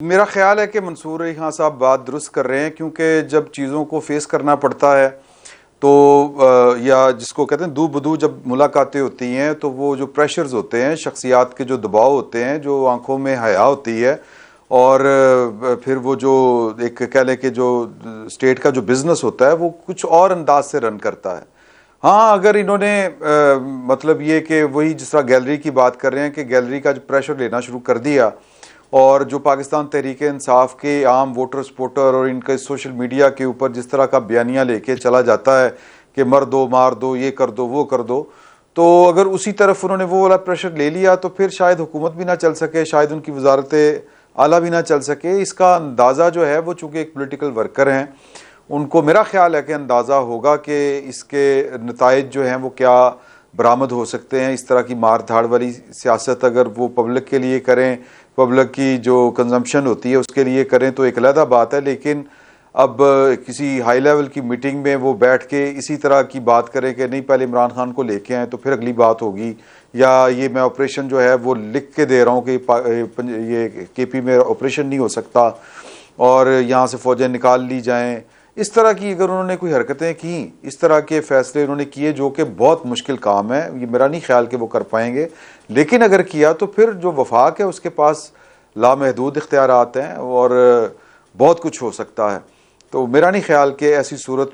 میرا خیال ہے کہ منصور علی خان صاحب بات درست کر رہے ہیں، کیونکہ جب چیزوں کو فیس کرنا پڑتا ہے تو یا جس کو کہتے ہیں دو بدو جب ملاقاتیں ہوتی ہیں تو وہ جو پریشرز ہوتے ہیں، شخصیات کے جو دباؤ ہوتے ہیں، جو آنکھوں میں حیا ہوتی ہے، اور پھر وہ جو ایک کہہ لیں کہ جو اسٹیٹ کا جو بزنس ہوتا ہے وہ کچھ اور انداز سے رن کرتا ہے۔ ہاں، اگر انہوں نے مطلب یہ کہ وہی جس طرح گیلری کی بات کر رہے ہیں کہ گیلری کا جو پریشر لینا شروع کر دیا، اور جو پاکستان تحریک انصاف کے عام ووٹر سپورٹر اور ان کے سوشل میڈیا کے اوپر جس طرح کا بیانیہ لے کے چلا جاتا ہے کہ مر دو مار دو، یہ کر دو وہ کر دو، تو اگر اسی طرف انہوں نے وہ والا پریشر لے لیا تو پھر شاید حکومت بھی نہ چل سکے، شاید ان کی وزارت اعلیٰ بھی نہ چل سکے۔ اس کا اندازہ جو ہے وہ چونکہ ایک پولیٹیکل ورکر ہیں، ان کو میرا خیال ہے کہ اندازہ ہوگا کہ اس کے نتائج جو ہیں وہ کیا برآمد ہو سکتے ہیں۔ اس طرح کی مار دھاڑ والی سیاست اگر وہ پبلک کے لیے کریں، پبلک کی جو کنزمپشن ہوتی ہے اس کے لیے کریں تو ایک علیحدہ بات ہے، لیکن اب کسی ہائی لیول کی میٹنگ میں وہ بیٹھ کے اسی طرح کی بات کریں کہ نہیں پہلے عمران خان کو لے کے آئیں تو پھر اگلی بات ہوگی، یا یہ میں آپریشن جو ہے وہ لکھ کے دے رہا ہوں کہ یہ کے پی میں آپریشن نہیں ہو سکتا اور یہاں سے فوجیں نکال لی جائیں، اس طرح کی اگر انہوں نے کوئی حرکتیں کیں، اس طرح کے فیصلے انہوں نے کیے جو کہ بہت مشکل کام ہے، یہ میرا نہیں خیال کہ وہ کر پائیں گے، لیکن اگر کیا تو پھر جو وفاق ہے اس کے پاس لامحدود اختیارات ہیں اور بہت کچھ ہو سکتا ہے۔ تو میرا نہیں خیال کہ ایسی صورت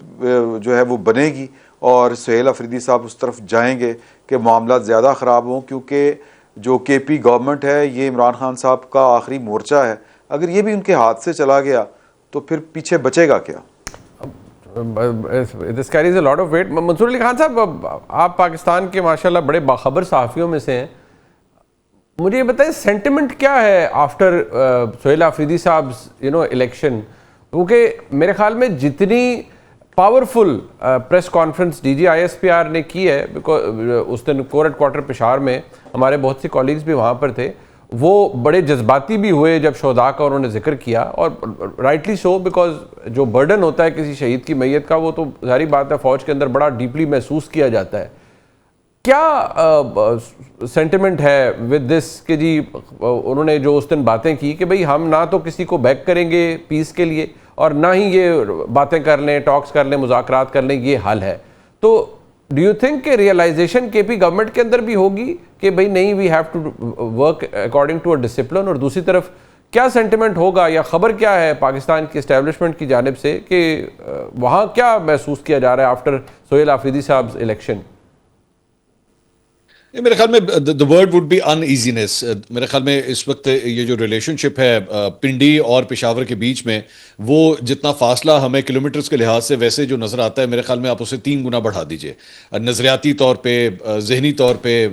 جو ہے وہ بنے گی اور سہیل افریدی صاحب اس طرف جائیں گے کہ معاملات زیادہ خراب ہوں، کیونکہ جو کے پی گورنمنٹ ہے یہ عمران خان صاحب کا آخری مورچہ ہے، اگر یہ بھی ان کے ہاتھ سے چلا گیا تو پھر پیچھے بچے گا کیا؟ This carries a lot of weight. منصور علی خان صاحب، آپ پاکستان کے ماشاءاللہ بڑے باخبر صحافیوں میں سے ہیں، مجھے یہ بتائیں سینٹیمنٹ کیا ہے آفٹر سہیل آفریدی صاحب الیکشن؟ کیونکہ میرے خیال میں جتنی powerful press conference D G I S P R نے کی ہے، اس دن کور ہیڈ کوارٹر پشاور میں ہمارے بہت سی کولیگز بھی وہاں پر تھے، وہ بڑے جذباتی بھی ہوئے جب شہداء کا انہوں نے ذکر کیا، اور رائٹلی سو، بیکاز جو برڈن ہوتا ہے کسی شہید کی میت کا وہ تو ظاہری بات ہے فوج کے اندر بڑا ڈیپلی محسوس کیا جاتا ہے۔ کیا سینٹیمنٹ ہے ود دس کہ جی انہوں نے جو اس دن باتیں کی کہ بھئی ہم نہ تو کسی کو بیک کریں گے پیس کے لیے اور نہ ہی یہ باتیں کر لیں، ٹاکس کر لیں، مذاکرات کر لیں، یہ حل ہے، تو ڈو یو تھنک کہ ریئلائزیشن کے پی گورنمنٹ کے اندر بھی ہوگی کہ بھئی نہیں، we have to work according to a discipline, اور دوسری طرف کیا سینٹیمنٹ ہوگا یا خبر کیا ہے پاکستان کی اسٹیبلشمنٹ کی جانب سے کہ وہاں کیا محسوس کیا جا رہا ہے آفٹر سہیل آفریدی صاحب الیکشن؟ میرے خیال میں the word would be uneasiness۔ میرے خیال میں اس وقت یہ جو ریلیشن شپ ہے پنڈی اور پشاور کے بیچ میں، وہ جتنا فاصلہ ہمیں کلومیٹرز کے لحاظ سے ویسے جو نظر آتا ہے، میرے خیال میں آپ اسے 3 گنا بڑھا دیجئے، نظریاتی طور پہ، ذہنی طور پہ،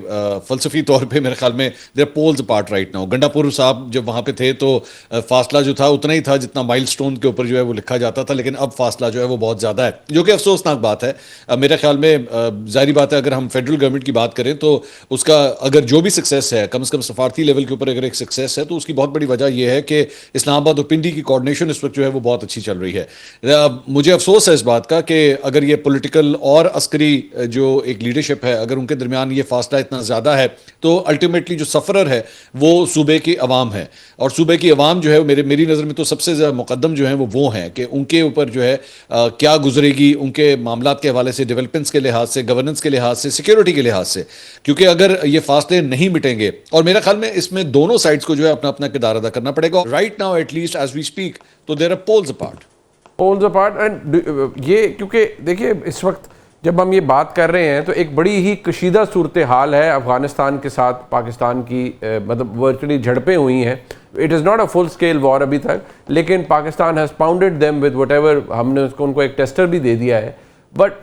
فلسفی طور پہ۔ میرے خیال میں دیر پولز اپارٹ رائٹ ناؤ۔ گنڈا پور صاحب جب وہاں پہ تھے تو فاصلہ جو تھا اتنا ہی تھا جتنا مائل سٹون کے اوپر جو ہے وہ لکھا جاتا تھا، لیکن اب فاصلہ جو ہے وہ بہت زیادہ ہے، جو کہ افسوسناک بات ہے۔ میرے خیال میں ظاہری بات ہے اگر ہم فیڈرل گورنمنٹ کی بات کریں تو اس کا اگر جو بھی سکسیس ہے، کم از کم سفارتی لیول کے اوپر اگر ایک سکسیس ہے تو اس کی بہت بڑی وجہ یہ ہے کہ اسلام آباد اور پنڈی کی کوارڈینیشن اس وقت جو ہے وہ بہت اچھی چل رہی ہے۔ مجھے افسوس ہے اس بات کا کہ اگر یہ پولیٹیکل اور عسکری جو ایک لیڈرشپ ہے، اگر ان کے درمیان یہ فاصلہ اتنا زیادہ ہے تو الٹیمیٹلی جو سفرر ہے وہ صوبے کی عوام ہے، اور صوبے کی عوام جو ہے میری نظر میں تو سب سے زیادہ مقدم جو ہیں وہ ہیں کہ ان کے اوپر جو ہے کیا گزرے گی، ان کے معاملات کے حوالے سے، ڈیولپمنٹس کے لحاظ سے، گورننس کے لحاظ سے، سیکیورٹی کے لحاظ سے، کیونکہ اگر یہ فاصلے نہیں مٹیں گے، اور میرے خیال میں اس میں دونوں سائڈز کو جو ہے اپنا اپنا کردار ادا کرنا پڑے گا۔ Right now at least as we speak تو there are polls apart. And یہ کیونکہ دیکھیے اس وقت جب ہم یہ بات کر رہے ہیں تو ایک بڑی ہی کشیدہ صورتحال ہے افغانستان کے ساتھ پاکستان کی، مطلب ورچولی جھڑپیں ہوئی ہیں۔ It is not a full scale war ابھی تک، لیکن Pakistan has pounded them with whatever ایور، ہم نے ان کو ایک ٹیسٹر بھی دے دیا ہے۔ But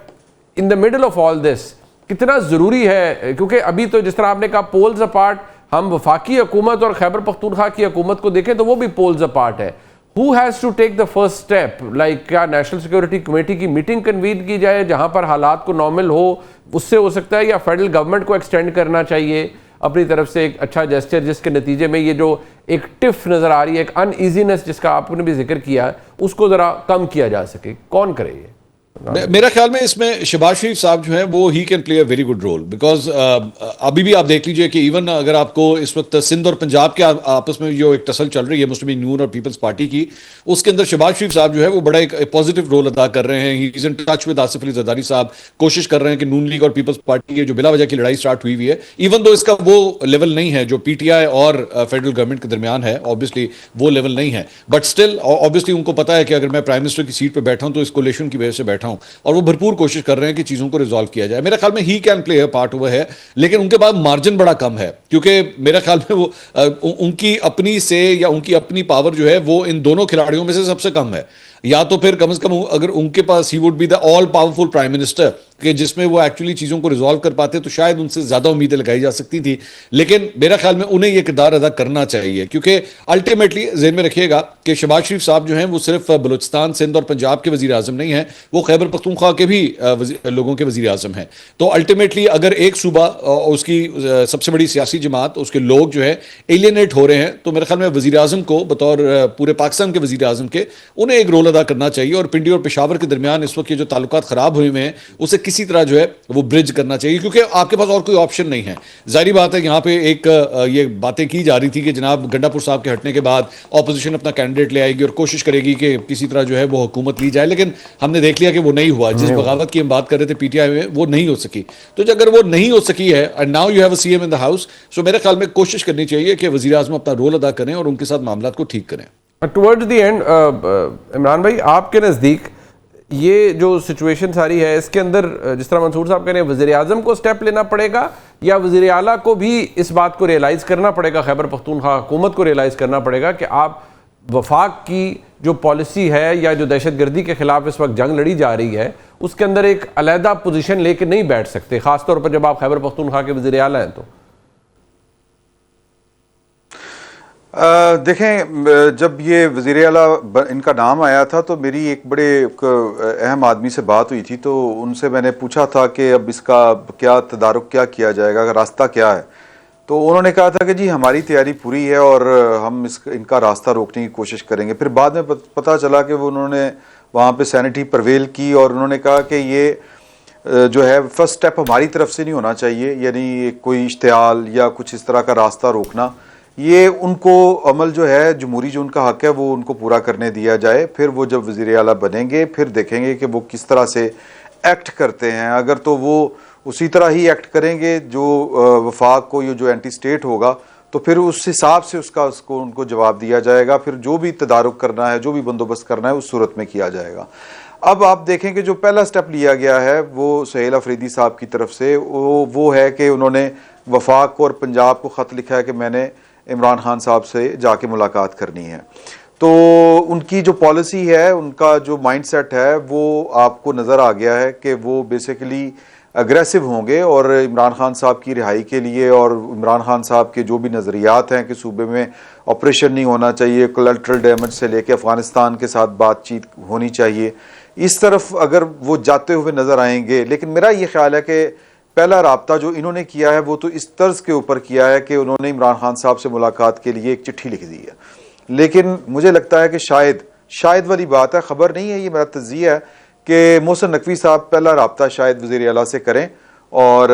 in the middle of all this کتنا ضروری ہے، کیونکہ ابھی تو جس طرح آپ نے کہا پولز اپارٹ، ہم وفاقی حکومت اور خیبر پختونخوا کی حکومت کو دیکھیں تو وہ بھی پولز اپارٹ ہے۔ Who has to take the first step؟ کیا نیشنل سیکورٹی کمیٹی کی میٹنگ کنوین کی جائے جہاں پر حالات کو نارمل ہو، اس سے ہو سکتا ہے، یا فیڈرل گورنمنٹ کو ایکسٹینڈ کرنا چاہیے اپنی طرف سے ایک اچھا جیسچر جس کے نتیجے میں یہ جو ایک ٹف نظر آ رہی ہے، ایک ان ایزینس جس کا آپ نے بھی ذکر کیا، اس کو ذرا کم کیا جا سکے؟ کون کرے یہ؟ میرا خیال میں اس میں شہباز شریف صاحب جو ہیں وہ ہی can play a very good role, because ابھی بھی آپ دیکھ لیجئے کہ ایون اگر آپ کو اس وقت سندھ اور پنجاب کے آپس میں جو ایک ٹسل چل رہی ہے مسلم لیگ نون اور پیپلز پارٹی کی، اس کے اندر شہباز شریف صاحب جو ہے وہ بڑا ایک پازیٹیو رول ادا کر رہے ہیں. ہی از in touch with Asif Ali Zardari صاحب، کوشش کر رہے ہیں کہ نون لیگ اور پیپلز پارٹی کی جو بلا وجہ کی لڑائی سٹارٹ ہوئی ہوئی ہے، ایون دو اس کا وہ لیول نہیں ہے جو پی ٹی آئی اور فیڈرل گورنمنٹ کے درمیان ہے، obviously وہ لیول نہیں ہے، بٹ اسٹل obviously ان کو پتا ہے کہ اگر میں پرائم منسٹر کی سیٹ پہ بیٹھا ہوں تو اس کولیشن کی وجہ سے بیٹھا ہوں، اور وہ بھرپور کوشش کر رہے ہیں کہ چیزوں کو ریزالو کیا جائے. میرے خیال میں ہی can play a part over ہے، لیکن ان کے بعد مارجن بڑا کم ہے، کیونکہ میرے خیال میں وہ ان کی اپنی سے یا ان کی اپنی پاور جو ہے وہ ان دونوں کھلاڑیوں میں سے سب سے کم ہے. یا تو پھر کم از کم اگر ان کے پاس ہی would be the all powerful prime minister کہ جس میں وہ ایکچولی چیزوں کو ریزالو کر پاتے تو شاید ان سے زیادہ امیدیں لگائی جا سکتی تھی. لیکن میرا خیال میں انہیں یہ کردار ادا کرنا چاہیے، کیونکہ الٹیمیٹلی ذہن میں رکھیے گا کہ شہباز شریف صاحب جو ہیں وہ صرف بلوچستان، سندھ اور پنجاب کے وزیر اعظم نہیں ہیں، وہ خیبر پختونخوا کے بھی لوگوں کے وزیر اعظم ہیں. تو الٹیمیٹلی اگر ایک صوبہ اس کی سب سے بڑی سیاسی جماعت، اس کے لوگ جو ہے ایلینیٹ ہو رہے ہیں، تو میرے خیال میں وزیر اعظم کو بطور پورے پاکستان کے وزیر اعظم کے انہیں ایک رول ادا کرنا چاہیے، اور پنڈی اور پشاور کے درمیان اس وقت یہ جو تعلقات خراب ہوئے ہوئے ہیں اسے کسی طرح جو ہے وہ برج کرنا چاہیے، کیونکہ آپ کے پاس اور کوئی آپشن نہیں ہے. ظاہری بات ہے یہاں پہ ایک یہ باتیں کی جا رہی تھی کہ جناب گنڈا پور صاحب کے ہٹنے کے بعد اپوزیشن اپنا کینڈیڈیٹ لے آئے گی اور کوشش کرے گی کہ کسی طرح جو ہے وہ حکومت لی جائے، لیکن ہم نے دیکھ لیا کہ وہ نہیں ہوا. جس بغاوت کی ہم بات کر رہے تھے پی ٹی آئی میں، وہ نہیں ہو سکی. تو اگر وہ نہیں ہو سکی ہے and now you have a C M in the house, سو میرے خیال میں کوشش کرنی چاہیے کہ وزیر اعظم اپنا رول ادا کریں اور ان کے ساتھ معاملات کو ٹھیک کریں. ٹورڈز دی اینڈ عمران بھائی، آپ کے نزدیک یہ جو سچویشن ساری ہے اس کے اندر جس طرح منصور صاحب کہہ رہے ہیں وزیر اعظم کو سٹیپ لینا پڑے گا، یا وزیر اعلیٰ کو بھی اس بات کو ریئلائز کرنا پڑے گا، خیبر پختونخوا حکومت کو ریئلائز کرنا پڑے گا کہ آپ وفاق کی جو پالیسی ہے یا جو دہشت گردی کے خلاف اس وقت جنگ لڑی جا رہی ہے اس کے اندر ایک علیحدہ پوزیشن لے کے نہیں بیٹھ سکتے، خاص طور پر جب آپ خیبر پختونخوا کے وزیر اعلیٰ ہیں؟ تو دیکھیں، جب یہ وزیر اعلیٰ ان کا نام آیا تھا تو میری ایک بڑے اہم آدمی سے بات ہوئی تھی، تو ان سے میں نے پوچھا تھا کہ اب اس کا کیا تدارک کیا کیا جائے گا، راستہ کیا ہے. تو انہوں نے کہا تھا کہ جی ہماری تیاری پوری ہے اور ہم ان کا راستہ روکنے کی کوشش کریں گے. پھر بعد میں پتہ چلا کہ وہ انہوں نے وہاں پہ سینیٹی پرویل کی اور انہوں نے کہا کہ یہ جو ہے فرسٹ سٹیپ ہماری طرف سے نہیں ہونا چاہیے، یعنی کوئی اشتعال یا کچھ اس طرح کا راستہ روکنا، یہ ان کو عمل جو ہے جمہوری جو ان کا حق ہے وہ ان کو پورا کرنے دیا جائے. پھر وہ جب وزیر اعلیٰ بنیں گے پھر دیکھیں گے کہ وہ کس طرح سے ایکٹ کرتے ہیں. اگر تو وہ اسی طرح ہی ایکٹ کریں گے جو وفاق کو، یہ جو اینٹی سٹیٹ ہوگا، تو پھر اس حساب سے اس کو ان کو جواب دیا جائے گا. پھر جو بھی تدارک کرنا ہے، جو بھی بندوبست کرنا ہے اس صورت میں کیا جائے گا. اب آپ دیکھیں کہ جو پہلا سٹیپ لیا گیا ہے وہ سہیل افریدی صاحب کی طرف سے وہ ہے کہ انہوں نے وفاق کو اور پنجاب کو خط لکھا ہے کہ میں نے عمران خان صاحب سے جا کے ملاقات کرنی ہے. تو ان کی جو پالیسی ہے، ان کا جو مائنڈ سیٹ ہے، وہ آپ کو نظر آ گیا ہے کہ وہ بیسیکلی اگریسو ہوں گے اور عمران خان صاحب کی رہائی کے لیے، اور عمران خان صاحب کے جو بھی نظریات ہیں کہ صوبے میں آپریشن نہیں ہونا چاہیے، کولیٹرل ڈیمیج سے لے کے افغانستان کے ساتھ بات چیت ہونی چاہیے، اس طرف اگر وہ جاتے ہوئے نظر آئیں گے. لیکن میرا یہ خیال ہے کہ پہلا رابطہ جو انہوں نے کیا ہے وہ تو اس طرز کے اوپر کیا ہے کہ انہوں نے عمران خان صاحب سے ملاقات کے لیے ایک چٹھی لکھ دی ہے. لیکن مجھے لگتا ہے کہ شاید والی بات ہے، خبر نہیں ہے، یہ میرا تجزیہ ہے کہ محسن نقوی صاحب پہلا رابطہ شاید وزیر اعلیٰ سے کریں اور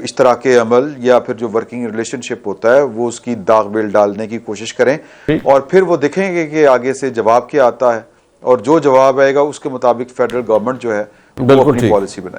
اشتراک عمل یا پھر جو ورکنگ ریلیشن شپ ہوتا ہے وہ اس کی داغ بیل ڈالنے کی کوشش کریں، اور پھر وہ دیکھیں گے کہ آگے سے جواب کیا آتا ہے، اور جو جواب آئے گا اس کے مطابق فیڈرل گورنمنٹ جو ہے وہ اپنی پالیسی بنائے.